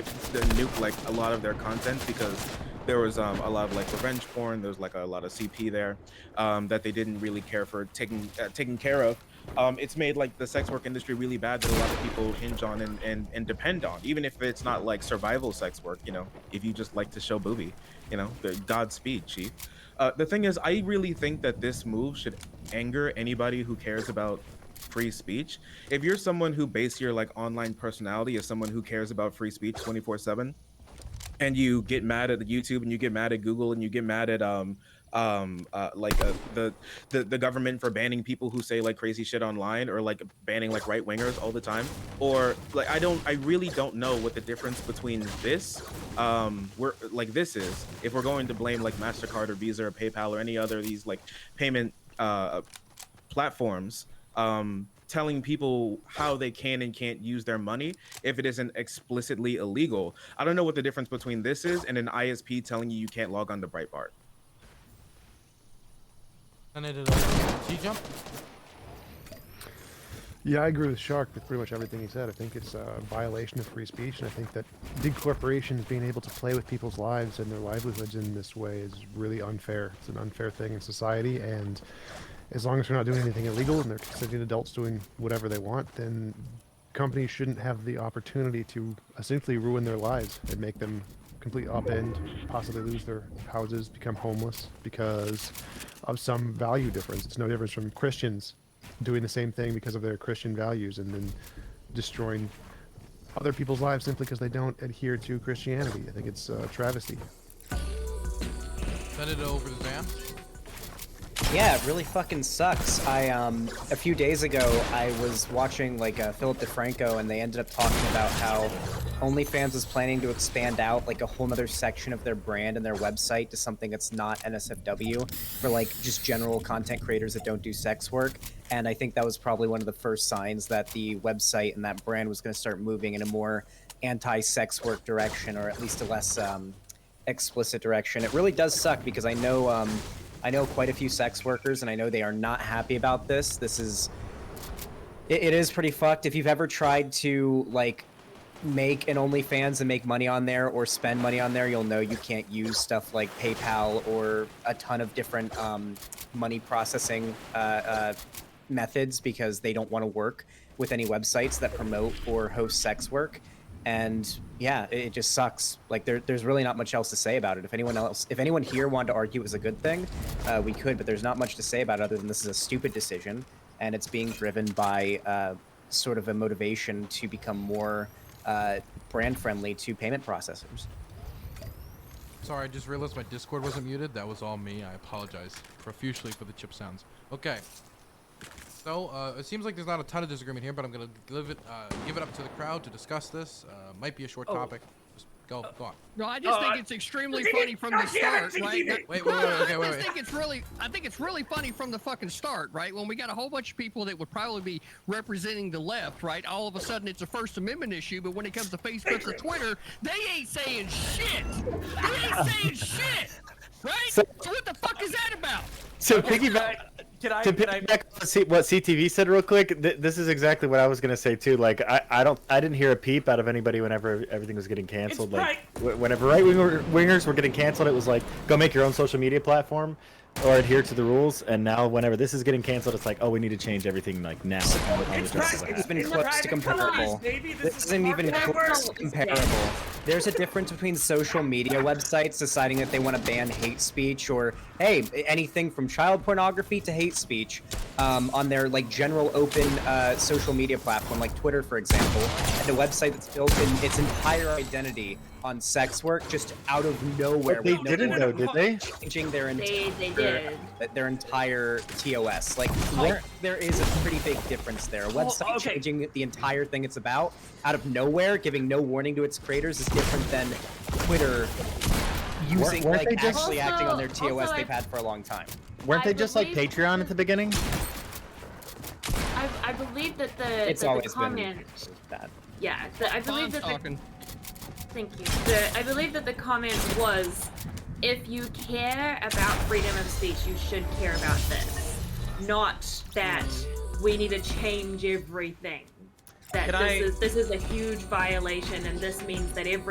nuke like a lot of their content because there was a lot of like revenge porn. There was like a lot of CP there that they didn't really care for taking care of. It's made like the sex work industry really bad that a lot of people hinge on and depend on, even if it's not like survival sex work. You know, if you just like to show booby, you know, Godspeed, chief. The thing is, I really think that this move should anger anybody who cares about free speech. If you're someone who base your like online personality as someone who cares about free speech 24/7, and you get mad at the YouTube and you get mad at Google and you get mad at the government for banning people who say like crazy shit online, or like banning like right wingers all the time, or like I really don't know what the difference between this we're like this is, if we're going to blame like MasterCard or Visa or PayPal or any other of these like payment platforms telling people how they can and can't use their money if it isn't explicitly illegal. I don't know what the difference between this is and an ISP telling you can't log on to Breitbart. And it T-Jump? Yeah, I agree with Shark with pretty much everything he said. I think it's a violation of free speech, and I think that big corporations being able to play with people's lives and their livelihoods in this way is really unfair. It's an unfair thing in society, and as long as they're not doing anything illegal and they're consenting adults doing whatever they want, then companies shouldn't have the opportunity to essentially ruin their lives and make them complete upend, possibly lose their houses, become homeless because of some value difference. It's no difference from Christians doing the same thing because of their Christian values and then destroying other people's lives simply because they don't adhere to Christianity. I think it's a travesty. Send it over to Zam. Yeah, it really fucking sucks. A few days ago, I was watching like Philip DeFranco, and they ended up talking about how OnlyFans is planning to expand out like a whole nother section of their brand and their website to something that's not NSFW for like just general content creators that don't do sex work. And I think that was probably one of the first signs that the website and that brand was going to start moving in a more anti-sex work direction, or at least a less explicit direction. It really does suck because I know quite a few sex workers, and I know they are not happy about this. It is pretty fucked. If you've ever tried to like make an OnlyFans and make money on there or spend money on there, you'll know you can't use stuff like PayPal or a ton of different money processing methods because they don't want to work with any websites that promote or host sex work. And yeah, it just sucks. Like there's really not much else to say about it. If anyone here wanted to argue it was a good thing, we could, but there's not much to say about it other than this is a stupid decision, and it's being driven by sort of a motivation to become more brand friendly to payment processors. Sorry, I just realized my Discord wasn't muted. That was all me. I apologize profusely for the chip sounds. Okay. So, it seems like there's not a ton of disagreement here, but I'm going to give it up to the crowd to discuss this. Might be a short topic. Just go on. No, I just think it's extremely funny from the start, right? Wait. I think it's really funny from the fucking start, right? When we got a whole bunch of people that would probably be representing the left, right? All of a sudden it's a First Amendment issue, but when it comes to Facebook or Twitter, they ain't saying shit. They ain't saying shit, right? So what the fuck is that about? So piggyback. Can I what CTV said real quick? This is exactly what I was gonna say too. Like I didn't hear a peep out of anybody whenever everything was getting canceled. Like whenever right-wingers were getting canceled, it was like go make your own social media platform or adhere to the rules. And now whenever this is getting canceled, it's like, oh, we need to change everything like now. It's been close to comparable. This isn't even close to comparable. There's a difference between social media websites deciding that they want to ban hate speech or, hey, anything from child pornography to hate speech on their like general open social media platform, like Twitter, for example, and a website that's built in its entire identity on sex work just out of nowhere. But they didn't though, did they? Changing their They entire TOS. Like there is a pretty big difference there. A website changing the entire thing it's about out of nowhere, giving no warning to its creators, is different than Twitter using actually acting on their TOS they've had for a long time. Weren't they just like Patreon at the beginning? I believe that the comment. Bad. Yeah, I believe that thank you. I believe that the comment was, if you care about freedom of speech, you should care about this. Not that we need to change everything. That this is a huge violation, and this means that every